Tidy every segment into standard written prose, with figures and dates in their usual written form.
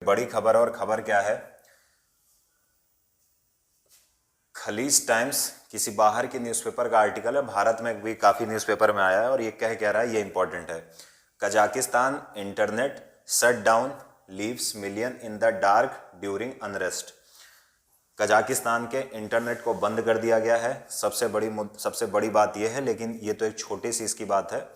बड़ी खबर। और खबर क्या है? खलीज टाइम्स किसी बाहर की न्यूज़पेपर का आर्टिकल है, भारत में भी काफ़ी न्यूज़पेपर में आया है और ये कह रहा है, ये इंपॉर्टेंट है। Kazakhstan internet shut down leaves million in the dark during unrest. Kazakhstan के इंटरनेट को बंद कर दिया गया है। सबसे बड़ी बात यह है, लेकिन ये तो एक छोटी सी इसकी बात है।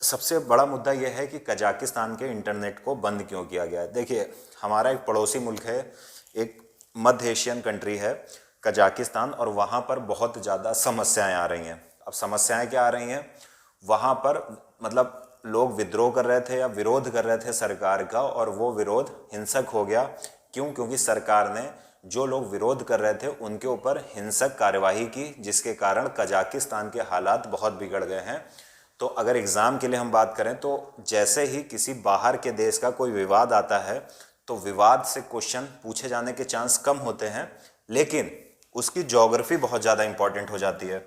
सबसे बड़ा मुद्दा यह है कि कजाकिस्तान के इंटरनेट को बंद क्यों किया गया है। देखिए, हमारा एक पड़ोसी मुल्क है, एक मध्य एशियन कंट्री है कजाकिस्तान, और वहाँ पर बहुत ज़्यादा समस्याएं आ रही हैं। अब समस्याएं क्या आ रही हैं? वहाँ पर मतलब लोग विद्रोह कर रहे थे या विरोध कर रहे थे सरकार का, और वो विरोध हिंसक हो गया। क्यों? क्योंकि सरकार ने जो लोग विरोध कर रहे थे उनके ऊपर हिंसक कार्यवाही की, जिसके कारण कजाकिस्तान के हालात बहुत बिगड़ गए हैं। तो अगर एग्ज़ाम के लिए हम बात करें तो जैसे ही किसी बाहर के देश का कोई विवाद आता है तो विवाद से क्वेश्चन पूछे जाने के चांस कम होते हैं, लेकिन उसकी ज्योग्राफी बहुत ज़्यादा इंपॉर्टेंट हो जाती है।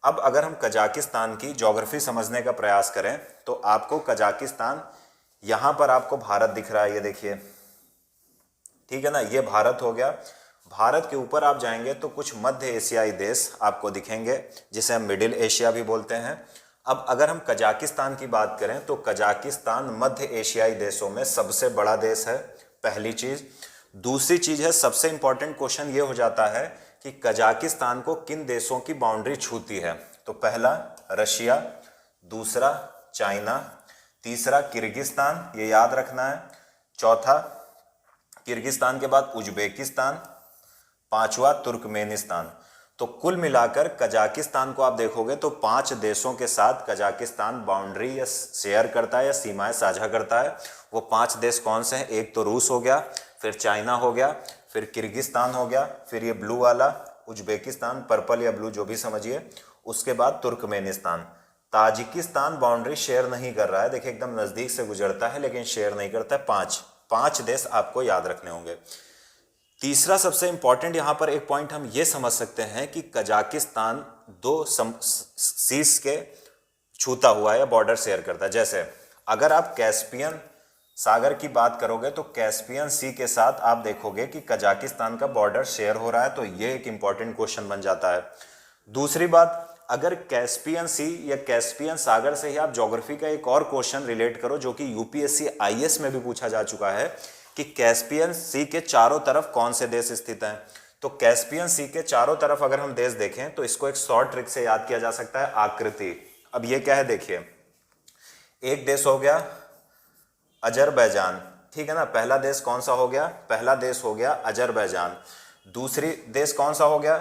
अब अगर हम कजाकिस्तान की ज्योग्राफी समझने का प्रयास करें तो आपको कजाकिस्तान, यहाँ पर आपको भारत दिख रहा है, ये देखिए, ठीक है ना, ये भारत हो गया। भारत के ऊपर आप जाएंगे तो कुछ मध्य एशियाई देश आपको दिखेंगे, जिसे हम मिडिल एशिया भी बोलते हैं। अब अगर हम कजाकिस्तान की बात करें तो कजाकिस्तान मध्य एशियाई देशों में सबसे बड़ा देश है, पहली चीज। दूसरी चीज है, सबसे इंपॉर्टेंट क्वेश्चन ये हो जाता है कि कजाकिस्तान को किन देशों की बाउंड्री छूती है। तो पहला रशिया, दूसरा चाइना, तीसरा किर्गिस्तान, ये याद रखना है, चौथा किर्गिस्तान के बाद उज्बेकिस्तान, पांचवा तुर्कमेनिस्तान। तो कुल मिलाकर कजाकिस्तान को आप देखोगे तो 5 देशों के साथ कजाकिस्तान बाउंड्री या शेयर करता है या सीमाएं साझा करता है। वो 5 देश कौन से हैं? एक तो रूस हो गया, फिर चाइना हो गया, फिर किर्गिस्तान हो गया, फिर ये ब्लू वाला उज्बेकिस्तान, पर्पल या ब्लू जो भी समझिए, उसके बाद तुर्कमेनिस्तान। ताजिकिस्तान बाउंड्री शेयर नहीं कर रहा है, देखिए एकदम नज़दीक से गुजरता है लेकिन शेयर नहीं करता है। 5 देश आपको याद रखने होंगे। तीसरा सबसे इंपॉर्टेंट यहां पर एक पॉइंट हम ये समझ सकते हैं कि कजाकिस्तान 2 सीज के छूता हुआ है या बॉर्डर शेयर करता है। जैसे अगर आप कैस्पियन सागर की बात करोगे तो कैस्पियन सी के साथ आप देखोगे कि कजाकिस्तान का बॉर्डर शेयर हो रहा है, तो ये एक इंपॉर्टेंट क्वेश्चन बन जाता है। दूसरी बात, अगर कैस्पियन सी या कैस्पियन सागर से ही आप ज्योग्राफी का एक और क्वेश्चन रिलेट करो, जो कि यूपीएससी आईएएस में भी पूछा जा चुका है कि कैस्पियन सी के चारों तरफ कौन से देश स्थित हैं। तो कैस्पियन सी के चारों तरफ अगर हम देश देखें तो इसको एक शॉर्ट ट्रिक से याद किया जा सकता है, आकृति। अब ये क्या है, देखिए, एक देश हो गया अजरबैजान, ठीक है ना, पहला देश कौन सा हो गया? पहला देश हो गया अजरबैजान। दूसरी देश कौन सा हो गया?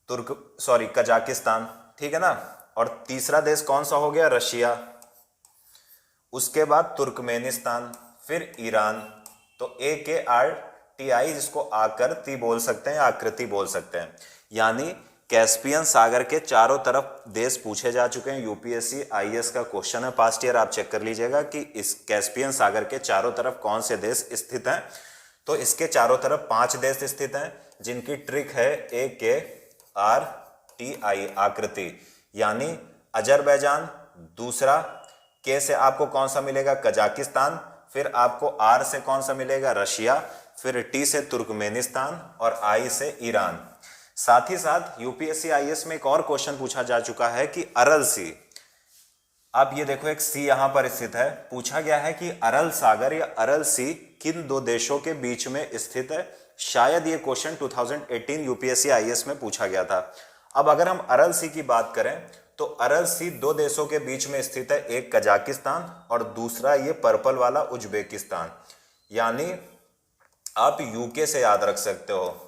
कजाकिस्तान, ठीक है ना। और तीसरा देश कौन सा हो गया? रशिया। उसके बाद तुर्कमेनिस्तान, फिर ईरान। तो AKRTI, जिसको आकृति बोल सकते हैं, आकृति बोल सकते हैं। यानी कैस्पियन सागर के चारों तरफ देश पूछे जा चुके हैं। यूपीएससी आईएएस का क्वेश्चन है पास्ट ईयर, आप चेक कर लीजिएगा कि इस कैस्पियन सागर के चारों तरफ कौन से देश स्थित हैं। तो इसके चारों तरफ 5 देश स्थित हैं, जिनकी ट्रिक है AKRTI, आकृति। यानी अजरबैजान, दूसरा के से आपको कौन सा मिलेगा? कजाकिस्तान, फिर आपको R से कौन सा मिलेगा? रशिया, फिर T से तुर्कमेनिस्तान और I से ईरान। साथ ही साथ यूपीएससी आईएएस में एक और क्वेश्चन पूछा जा चुका है कि अरल सी, अब ये देखो एक सी यहां पर स्थित है, पूछा गया है कि अरल सागर या अरल सी किन 2 देशों के बीच में स्थित है। शायद ये क्वेश्चन 2018 यूपीएससी आईएएस में पूछा गया था। अब अगर हम अरल सी की बात करें तो अरल सी 2 देशों के बीच में स्थित है, एक कजाकिस्तान और दूसरा ये पर्पल वाला उज्बेकिस्तान। यानी आप यूके से याद रख सकते हो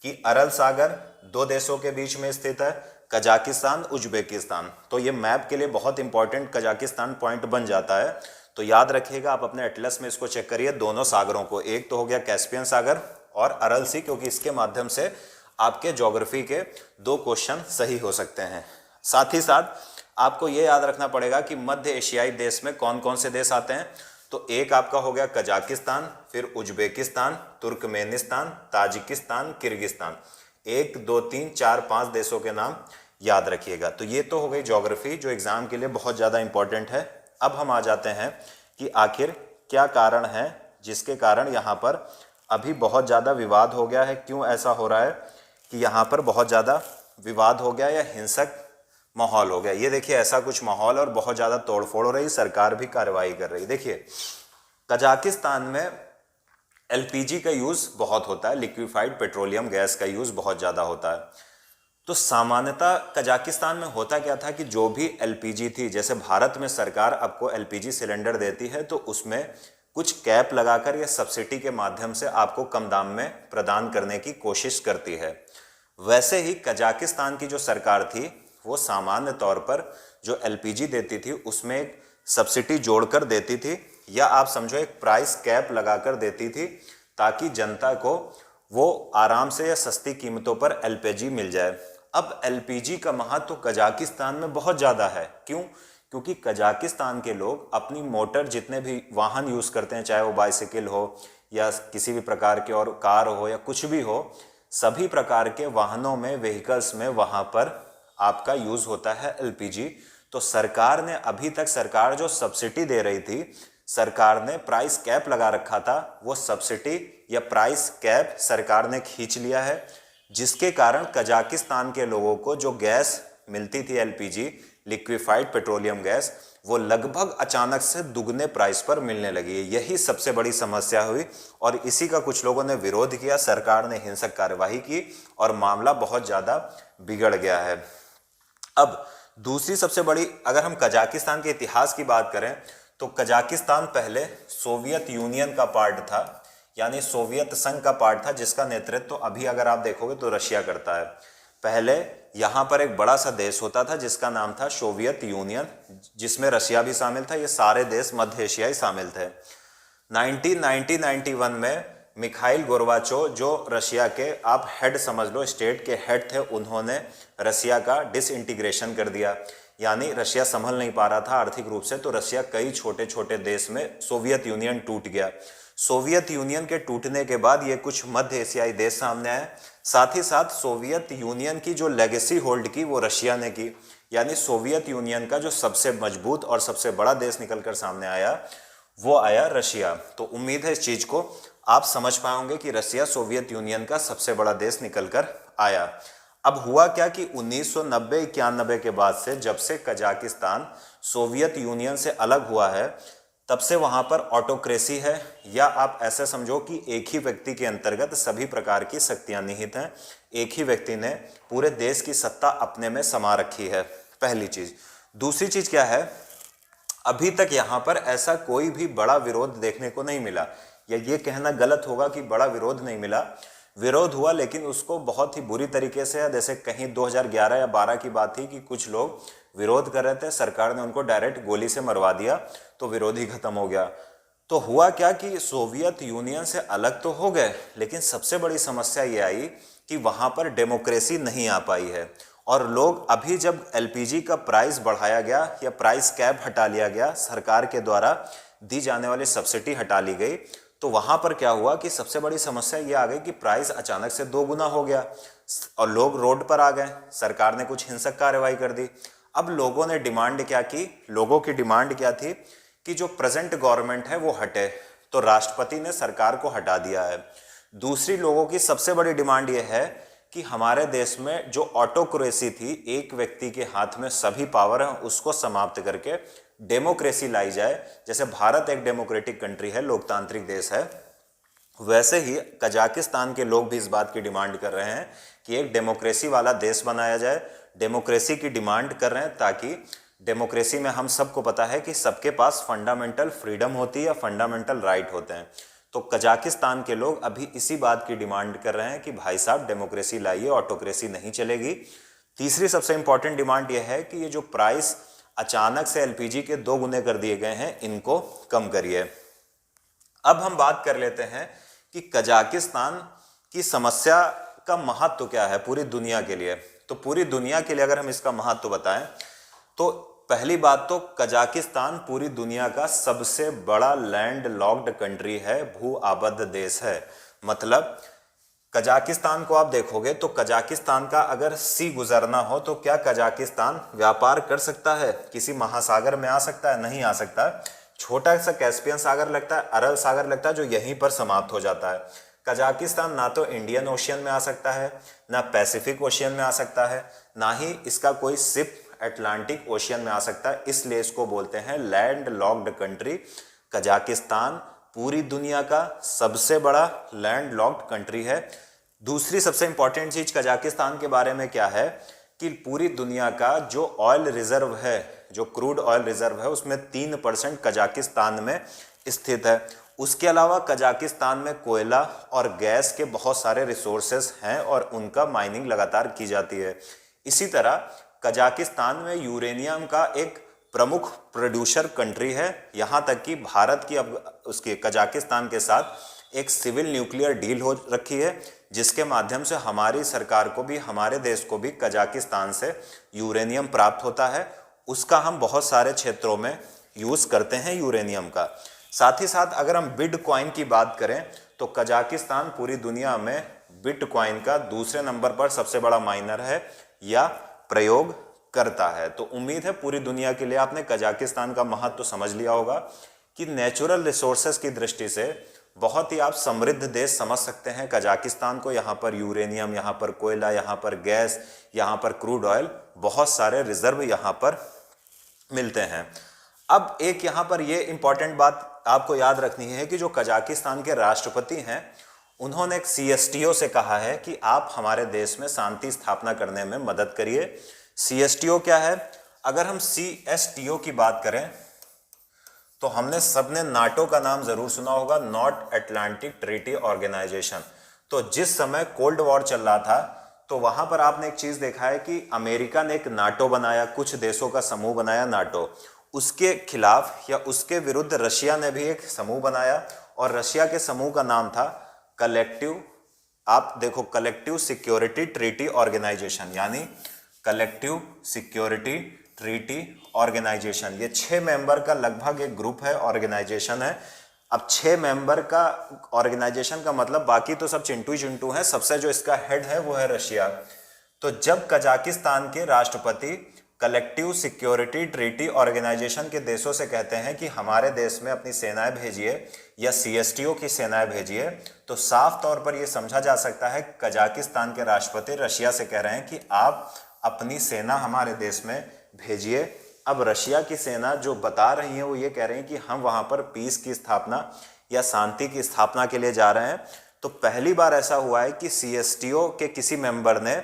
कि अरल सागर 2 देशों के बीच में स्थित है, कजाकिस्तान, उज्बेकिस्तान। तो ये मैप के लिए बहुत इंपॉर्टेंट कजाकिस्तान पॉइंट बन जाता है। तो याद रखिएगा, आप अपने एटलस में इसको चेक करिए, दोनों सागरों को। एक तो हो गया कैस्पियन सागर और अरल सी, क्योंकि इसके माध्यम से आपके ज्योग्राफी के 2 क्वेश्चन सही हो सकते हैं। साथ ही साथ आपको यह याद रखना पड़ेगा कि मध्य एशियाई देश में कौन कौन से देश आते हैं। तो एक आपका हो गया कजाकिस्तान, फिर उज्बेकिस्तान, तुर्कमेनिस्तान, ताजिकिस्तान, किर्गिस्तान। 1 2 3 4 5 देशों के नाम याद रखिएगा। तो ये तो हो गई ज्योग्राफी, जो एग्जाम के लिए बहुत ज़्यादा इंपॉर्टेंट है। अब हम आ जाते हैं कि आखिर क्या कारण है जिसके कारण यहाँ पर अभी बहुत ज़्यादा विवाद हो गया है? क्यों ऐसा हो रहा है कि यहाँ पर बहुत ज़्यादा विवाद हो गया या हिंसक माहौल हो गया? ये देखिए, ऐसा कुछ माहौल और बहुत ज़्यादा तोड़फोड़ हो रही, सरकार भी कार्रवाई कर रही। देखिए, कजाकिस्तान में एलपीजी का यूज़ बहुत होता है, लिक्विफाइड पेट्रोलियम गैस का यूज़ बहुत ज़्यादा होता है। तो सामान्यतः कजाकिस्तान में होता क्या था कि जो भी एलपीजी थी, जैसे भारत में सरकार आपको एलपीजी सिलेंडर देती है तो उसमें कुछ कैप लगाकर या सब्सिडी के माध्यम से आपको कम दाम में प्रदान करने की कोशिश करती है। वैसे ही कजाकिस्तान की जो सरकार थी वो सामान्य तौर पर जो एलपीजी देती थी उसमें एक सब्सिडी जोड़कर देती थी, या आप समझो एक प्राइस कैप लगाकर देती थी, ताकि जनता को वो आराम से या सस्ती कीमतों पर एलपीजी मिल जाए। अब एलपीजी का महत्व कजाकिस्तान में बहुत ज़्यादा है। क्यों? क्योंकि कजाकिस्तान के लोग अपनी मोटर, जितने भी वाहन यूज़ करते हैं, चाहे वो बाइसिकल हो या किसी भी प्रकार के और कार हो या कुछ भी हो, सभी प्रकार के वाहनों में, व्हीकल्स में वहाँ पर आपका यूज़ होता है एलपीजी। तो सरकार ने अभी तक, सरकार जो सब्सिडी दे रही थी, सरकार ने प्राइस कैप लगा रखा था, वो सब्सिडी या प्राइस कैप सरकार ने खींच लिया है, जिसके कारण कजाकिस्तान के लोगों को जो गैस मिलती थी एलपीजी, लिक्विफाइड पेट्रोलियम गैस, वो लगभग अचानक से दुगने प्राइस पर मिलने लगी है। यही सबसे बड़ी समस्या हुई और इसी का कुछ लोगों ने विरोध किया, सरकार ने हिंसक कार्यवाही की और मामला बहुत ज़्यादा बिगड़ गया है। अब दूसरी सबसे बड़ी, अगर हम कजाकिस्तान के इतिहास की बात करें तो कजाकिस्तान पहले सोवियत यूनियन का पार्ट था, यानी सोवियत संघ का पार्ट था, जिसका नेतृत्व तो अभी अगर आप देखोगे तो रशिया करता है। पहले यहाँ पर एक बड़ा सा देश होता था जिसका नाम था सोवियत यूनियन, जिसमें रशिया भी शामिल था। ये सारे देश मध्य एशियाई शामिल थे। 1991 में मिखाइल गोर्बाचोव, जो रशिया के आप हेड समझ लो, स्टेट के हेड थे, उन्होंने रशिया का डिसइंटीग्रेशन कर दिया, यानी रशिया संभल नहीं पा रहा था आर्थिक रूप से, तो रशिया कई छोटे छोटे देश में सोवियत यूनियन टूट गया। सोवियत यूनियन के टूटने के बाद ये कुछ मध्य एशियाई देश सामने आए। साथ ही साथ सोवियत यूनियन की जो लेगेसी होल्ड की वो रशिया ने की, यानी सोवियत यूनियन का जो सबसे मजबूत और सबसे बड़ा देश निकलकर सामने आया वो आया रशिया। तो उम्मीद है इस चीज को आप समझ पाओगे कि रशिया सोवियत यूनियन का सबसे बड़ा देश निकलकर आया। अब हुआ क्या कि 1990-91 के बाद से, जब से कजाकिस्तान सोवियत यूनियन से अलग हुआ है, तब से वहाँ पर ऑटोक्रेसी है, या आप ऐसे समझो कि एक ही व्यक्ति के अंतर्गत सभी प्रकार की शक्तियाँ निहित हैं। एक ही व्यक्ति ने पूरे देश की सत्ता अपने में समा रखी है, पहली चीज़। दूसरी चीज़ क्या है, अभी तक यहाँ पर ऐसा कोई भी बड़ा विरोध देखने को नहीं मिला, या ये कहना गलत होगा कि बड़ा विरोध नहीं मिला। विरोध हुआ, लेकिन उसको बहुत ही बुरी तरीके से, जैसे कहीं 2011 या 12 की बात थी कि कुछ लोग विरोध कर रहे थे, सरकार ने उनको डायरेक्ट गोली से मरवा दिया, तो विरोध ही खत्म हो गया। तो हुआ क्या कि सोवियत यूनियन से अलग तो हो गए, लेकिन सबसे बड़ी समस्या ये आई कि वहाँ पर डेमोक्रेसी नहीं आ पाई है। और लोग, अभी जब एलपीजी का प्राइस बढ़ाया गया या प्राइस कैप हटा लिया गया, सरकार के द्वारा दी जाने वाली सब्सिडी हटा ली गई, तो वहाँ पर क्या हुआ कि सबसे बड़ी समस्या ये आ गई कि प्राइस अचानक से 2 गुना हो गया और लोग रोड पर आ गए। सरकार ने कुछ हिंसक कार्रवाई कर दी। अब लोगों ने डिमांड क्या की, लोगों की डिमांड क्या थी कि जो प्रेजेंट गवर्नमेंट है वो हटे, तो राष्ट्रपति ने सरकार को हटा दिया है। दूसरी लोगों की सबसे बड़ी डिमांड ये है कि हमारे देश में जो ऑटोक्रेसी थी, एक व्यक्ति के हाथ में सभी पावर है, उसको समाप्त करके डेमोक्रेसी लाई जाए। जैसे भारत एक डेमोक्रेटिक कंट्री है, लोकतांत्रिक देश है, वैसे ही कजाकिस्तान के लोग भी इस बात की डिमांड कर रहे हैं कि एक डेमोक्रेसी वाला देश बनाया जाए। डेमोक्रेसी की डिमांड कर रहे हैं, ताकि डेमोक्रेसी में हम सबको पता है कि सबके पास फंडामेंटल फ्रीडम होती है या फंडामेंटल राइट होते हैं। तो कजाकिस्तान के लोग अभी इसी बात की डिमांड कर रहे हैं कि भाई साहब डेमोक्रेसी लाइए, ऑटोक्रेसी नहीं चलेगी। तीसरी सबसे इंपॉर्टेंट डिमांड यह है कि ये जो प्राइस अचानक से एलपीजी के 2 गुने कर दिए गए हैं, इनको कम करिए। अब हम बात कर लेते हैं कि कजाकिस्तान की समस्या का महत्व क्या है पूरी दुनिया के लिए। तो पूरी दुनिया के लिए अगर हम इसका महत्व बताएं तो पहली बात तो कजाकिस्तान पूरी दुनिया का सबसे बड़ा लैंड लॉक्ड कंट्री है, भू आबद्ध देश है। मतलब कजाकिस्तान को आप देखोगे तो कजाकिस्तान का अगर सी गुजरना हो तो क्या कजाकिस्तान व्यापार कर सकता है, किसी महासागर में आ सकता है? नहीं आ सकता, छोटा सा कैस्पियन सागर लगता है, अरल सागर लगता है, जो यहीं पर समाप्त हो जाता है। कजाकिस्तान ना तो इंडियन ओशियन में आ सकता है, ना पैसिफिक ओशियन में आ सकता है, ना ही इसका कोई सिप अटलांटिक ओशियन में आ सकता है, इसलिए इसको बोलते हैं लैंड लॉक्ड कंट्री। कजाकिस्तान पूरी दुनिया का सबसे बड़ा लैंड लॉक्ड कंट्री है। दूसरी सबसे इंपॉर्टेंट चीज कजाकिस्तान के बारे में क्या है कि पूरी दुनिया का जो ऑयल रिजर्व है, जो क्रूड ऑयल रिजर्व है, उसमें 3% कजाकिस्तान में स्थित है। उसके अलावा कजाकिस्तान में कोयला और गैस के बहुत सारे रिसोर्सेस हैं और उनका माइनिंग लगातार की जाती है। इसी तरह कजाकिस्तान में यूरेनियम का एक प्रमुख प्रोड्यूसर कंट्री है। यहाँ तक कि भारत की अब उसके कजाकिस्तान के साथ एक सिविल न्यूक्लियर डील हो रखी है, जिसके माध्यम से हमारी सरकार को भी, हमारे देश को भी कजाकिस्तान से यूरेनियम प्राप्त होता है। उसका हम बहुत सारे क्षेत्रों में यूज़ करते हैं यूरेनियम का। साथ ही साथ अगर हम बिटकॉइन की बात करें तो कजाकिस्तान पूरी दुनिया में बिटकॉइन का दूसरे नंबर पर सबसे बड़ा माइनर है या प्रयोग करता है। तो उम्मीद है पूरी दुनिया के लिए आपने कजाकिस्तान का महत्व तो समझ लिया होगा कि नेचुरल रिसोर्सेज की दृष्टि से बहुत ही आप समृद्ध देश समझ सकते हैं कजाकिस्तान को। यहाँ पर यूरेनियम, यहाँ पर कोयला, यहाँ पर गैस, यहाँ पर क्रूड ऑयल, बहुत सारे रिजर्व यहाँ पर मिलते हैं। अब एक यहाँ पर ये इंपॉर्टेंट बात आपको याद रखनी है कि जो कजाकिस्तान के राष्ट्रपति हैं, उन्होंने एक CSTO से कहा है कि आप हमारे देश में शांति स्थापना करने में मदद करिए। CSTO क्या है? अगर हम CSTO की बात करें तो हमने सबने नाटो का नाम जरूर सुना होगा, नॉर्थ अटलांटिक ट्रीटी ऑर्गेनाइजेशन। तो जिस समय कोल्ड वॉर चल रहा था तो वहां पर आपने एक चीज देखा है कि अमेरिका ने एक नाटो बनाया, कुछ देशों का समूह बनाया नाटो। उसके खिलाफ या उसके विरुद्ध रशिया ने भी एक समूह बनाया और रशिया के समूह का नाम था कलेक्टिव, आप देखो, कलेक्टिव सिक्योरिटी ट्रीटी ऑर्गेनाइजेशन, यानी कलेक्टिव सिक्योरिटी ट्रीटी ऑर्गेनाइजेशन। ये 6 मेंबर का लगभग एक ग्रुप है, ऑर्गेनाइजेशन है। अब 6 मेंबर का ऑर्गेनाइजेशन का मतलब बाकी तो सब चिंटू ही चिंटू हैं, सबसे जो इसका हेड है वो है रशिया। तो जब कजाकिस्तान के राष्ट्रपति कलेक्टिव सिक्योरिटी ट्रीटी ऑर्गेनाइजेशन के देशों से कहते हैं कि हमारे देश में अपनी सेनाएं भेजिए या CSTO की सेनाएं भेजिए, तो साफ तौर पर यह समझा जा सकता है कजाकिस्तान के राष्ट्रपति रशिया से कह रहे हैं कि आप अपनी सेना हमारे देश में भेजिए। अब रशिया की सेना जो बता रही है वो ये कह रहे हैं कि हम वहां पर पीस की स्थापना या शांति की स्थापना के लिए जा रहे हैं। तो पहली बार ऐसा हुआ है कि CSTO के किसी मेंबर ने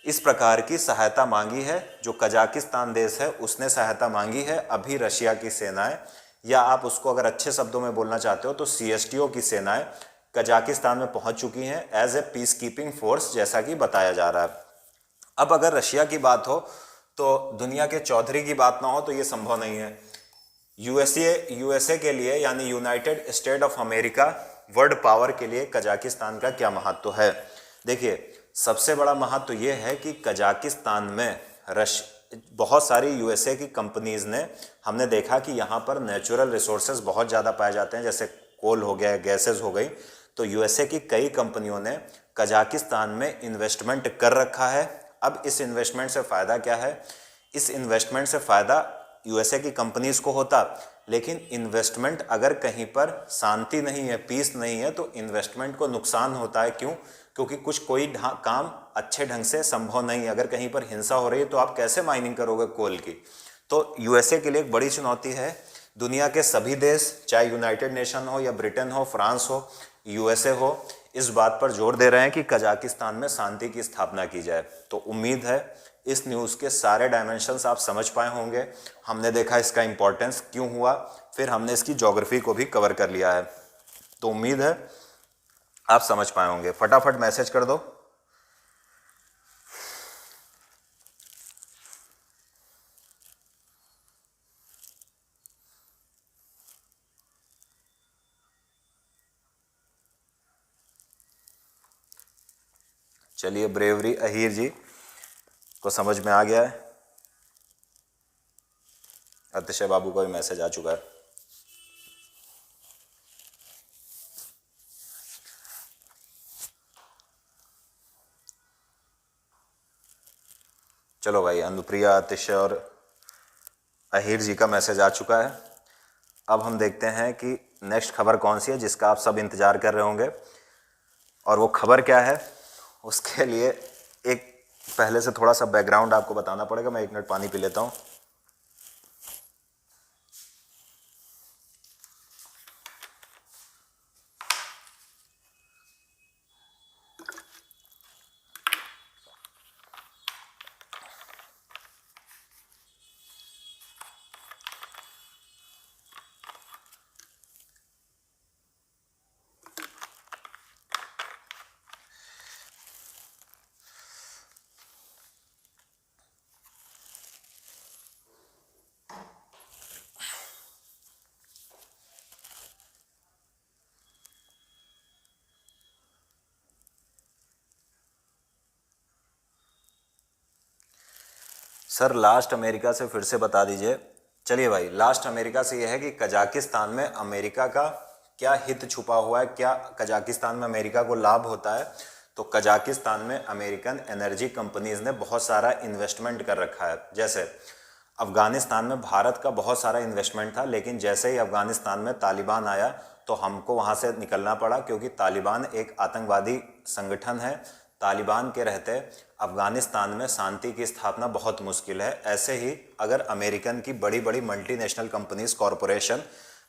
इस प्रकार की सहायता मांगी है। जो कजाकिस्तान देश है उसने सहायता मांगी है। अभी रशिया की सेनाएं, या आप उसको अगर अच्छे शब्दों में बोलना चाहते हो तो CSTO की सेनाएं कजाकिस्तान में पहुंच चुकी हैं as a peacekeeping force, जैसा कि बताया जा रहा है। अब अगर रशिया की बात हो तो दुनिया के चौधरी की बात ना हो तो ये संभव नहीं है। यूएसए के लिए, यानी United state of America, world power के लिए कजाकिस्तान का क्या महत्व है? देखिए, सबसे बड़ा महत्व ये है कि कजाकिस्तान में बहुत सारी यूएसए की कंपनीज ने, हमने देखा कि यहाँ पर नेचुरल रिसोर्सेज बहुत ज़्यादा पाए जाते हैं, जैसे कोल हो गया, गैसेज हो गई। तो यूएसए की कई कंपनियों ने कजाकिस्तान में इन्वेस्टमेंट कर रखा है। अब इस इन्वेस्टमेंट से फ़ायदा क्या है? इस इन्वेस्टमेंट से फ़ायदा यूएसए की कंपनीज को होता, लेकिन इन्वेस्टमेंट अगर कहीं पर शांति नहीं है, पीस नहीं है, तो इन्वेस्टमेंट को नुकसान होता है। क्यों? क्योंकि कोई काम अच्छे ढंग से संभव नहीं है। अगर कहीं पर हिंसा हो रही है तो आप कैसे माइनिंग करोगे कोल की? तो यूएसए के लिए एक बड़ी चुनौती है। दुनिया के सभी देश, चाहे यूनाइटेड नेशन हो या ब्रिटेन हो, फ्रांस हो, यूएसए हो, इस बात पर जोर दे रहे हैं कि कजाकिस्तान में शांति की स्थापना की जाए। तो उम्मीद है इस न्यूज़ के सारे डायमेंशंस आप समझ पाए होंगे। हमने देखा इसका इम्पोर्टेंस क्यों हुआ, फिर हमने इसकी ज्योग्राफी को भी कवर कर लिया है। तो उम्मीद है आप समझ पाए होंगे। फटाफट मैसेज कर दो। चलिए, ब्रेवरी अहीर जी को समझ में आ गया है। अतिशय बाबू का भी मैसेज आ चुका है। चलो भाई, अनुप्रिया, अतिशय और अहीर जी का मैसेज आ चुका है। अब हम देखते हैं कि नेक्स्ट खबर कौन सी है जिसका आप सब इंतज़ार कर रहे होंगे, और वो खबर क्या है उसके लिए एक पहले से थोड़ा सा बैकग्राउंड आपको बताना पड़ेगा। मैं 1 मिनट पानी पी लेता हूँ। सर लास्ट अमेरिका से फिर से बता दीजिए। चलिए भाई, लास्ट अमेरिका से यह है कि कजाकिस्तान में अमेरिका का क्या हित छुपा हुआ है, क्या कजाकिस्तान में अमेरिका को लाभ होता है। तो कजाकिस्तान में अमेरिकन एनर्जी कंपनीज ने बहुत सारा इन्वेस्टमेंट कर रखा है। जैसे अफगानिस्तान में भारत का बहुत सारा इन्वेस्टमेंट था, लेकिन जैसे ही अफगानिस्तान में तालिबान आया तो हमको वहाँ से निकलना पड़ा, क्योंकि तालिबान एक आतंकवादी संगठन है। तालिबान के रहते अफगानिस्तान में शांति की स्थापना बहुत मुश्किल है। ऐसे ही अगर अमेरिकन की बड़ी बड़ी मल्टीनेशनल कंपनीज कॉरपोरेशन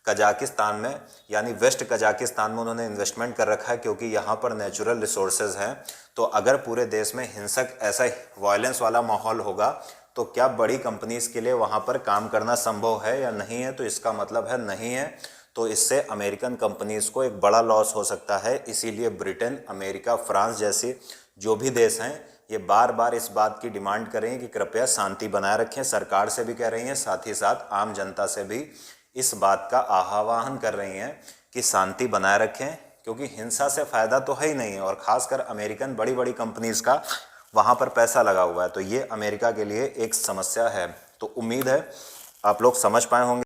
कजाकिस्तान में यानी वेस्ट कजाकिस्तान में उन्होंने इन्वेस्टमेंट कर रखा है, क्योंकि यहाँ पर नेचुरल रिसोर्सेज हैं। तो अगर पूरे देश में हिंसक ऐसा वायलेंस वाला माहौल होगा तो क्या बड़ी कंपनीज के लिए वहाँ पर काम करना संभव है या नहीं है, तो इसका मतलब है नहीं है। तो इससे अमेरिकन कंपनीज को एक बड़ा लॉस हो सकता है। इसीलिए ब्रिटेन, अमेरिका, फ्रांस जैसी जो भी देश हैं ये बार बार इस बात की डिमांड कर रही हैं कि कृपया शांति बनाए रखें। सरकार से भी कह रही हैं, साथ ही साथ आम जनता से भी इस बात का आह्वान कर रही हैं कि शांति बनाए रखें, क्योंकि हिंसा से फ़ायदा तो है ही नहीं है। और ख़ासकर अमेरिकन बड़ी बड़ी कंपनीज़ का वहाँ पर पैसा लगा हुआ है, तो ये अमेरिका के लिए एक समस्या है। तो उम्मीद है आप लोग समझ पाए होंगे।